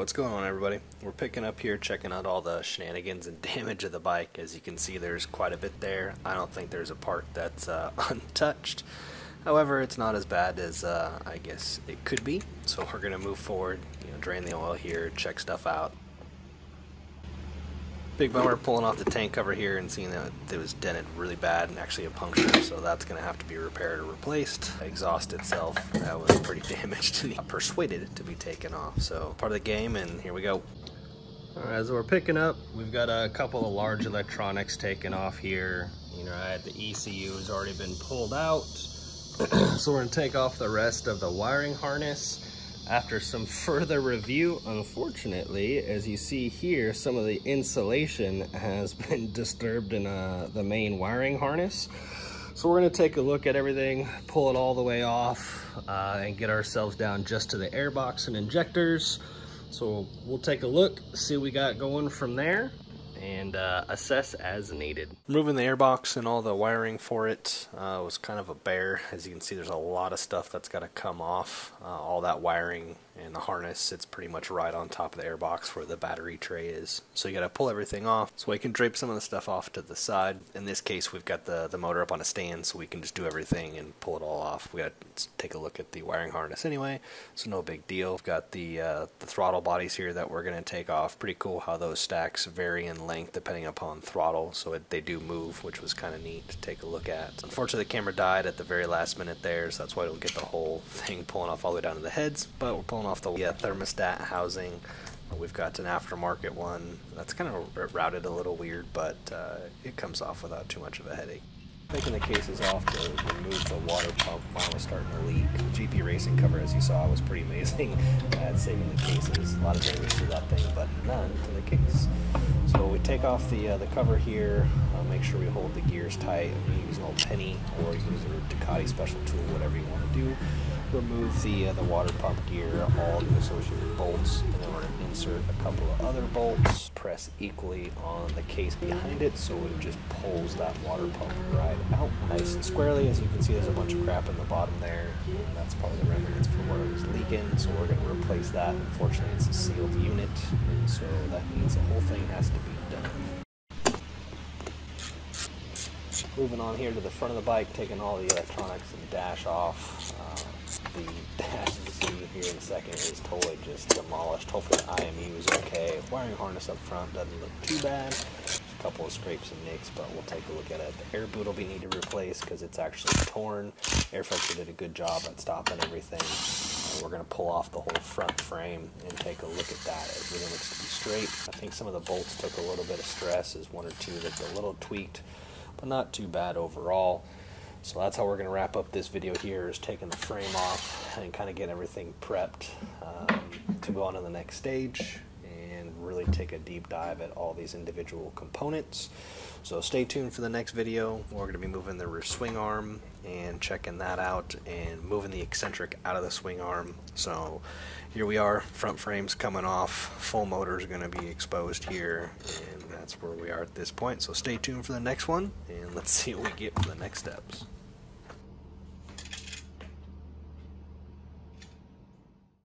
What's going on, everybody? We're picking up here, checking out all the shenanigans and damage of the bike. As you can see, there's quite a bit there. I don't think there's a part that's untouched. However, it's not as bad as I guess it could be. So we're gonna move forward, drain the oil here, check stuff out. Big bummer pulling off the tank cover here and seeing that it was dented really bad and actually a puncture, so that's going to have to be repaired or replaced. The exhaust itself, that was pretty damaged and persuaded it to be taken off. So part of the game, and here we go. Alright, as we're picking up, we've got a couple of large electronics taken off here. The ECU has already been pulled out. So we're going to take off the rest of the wiring harness. After some further review, unfortunately, as you see here, some of the insulation has been disturbed in the main wiring harness. So we're going to take a look at everything, pull it all the way off, and get ourselves down just to the airbox and injectors. So we'll take a look, see what we got going from there, and assess as needed. Removing the airbox and all the wiring for it was kind of a bear. As you can see, there's a lot of stuff that's got to come off. All that wiring and the harness sits pretty much right on top of the airbox where the battery tray is. So you got to pull everything off so we can drape some of the stuff off to the side. In this case, we've got the motor up on a stand, so we can just do everything and pull it all off. We got to take a look at the wiring harness anyway, so no big deal. We've got the throttle bodies here that we're going to take off. Pretty cool how those stacks vary in length depending upon throttle, so they do move, which was kind of neat to take a look at. Unfortunately, the camera died at the very last minute there, so that's why I don't get the whole thing pulling off all the way down to the heads, but we're pulling off the thermostat housing. We've got an aftermarket one that's kind of routed a little weird, but it comes off without too much of a headache. Taking the cases off to remove the water pump. Mine was starting to leak. GP Racing cover, as you saw, was pretty amazing at saving the cases. A lot of damage to that thing, but none to the case. So we take off the cover here, make sure we hold the gears tight. You can use an old penny or use a Ducati special tool, whatever you want to do. Remove the water pump gear, all the associated bolts, and then we're going to insert a couple of other bolts. Press equally on the case behind it so it just pulls that water pump right out nice and squarely. As you can see, there's a bunch of crap in the bottom there, and that's probably the remnants from where it was leaking, so we're going to replace that. Unfortunately, it's a sealed unit, so that means the whole thing has to be done. Moving on here to the front of the bike, taking all the electronics and dash off. The dash, as you see here in a second, is totally just demolished. Hopefully the IMU is okay. Wiring harness up front doesn't look too bad. Just a couple of scrapes and nicks, but we'll take a look at it. The air boot will be needed to replace because it's actually torn. Air filter did a good job at stopping everything. We're going to pull off the whole front frame and take a look at that. Everything looks to be straight. I think some of the bolts took a little bit of stress. There's one or two that's a little tweaked, but not too bad overall. So that's how we're going to wrap up this video here, is taking the frame off and kind of get everything prepped to go on to the next stage and really take a deep dive at all these individual components. So stay tuned for the next video. We're going to be moving the rear swing arm and checking that out and moving the eccentric out of the swing arm. So here we are, front frame's coming off, full motor is going to be exposed here, and that's where we are at this point. So stay tuned for the next one, and let's see what we get for the next steps.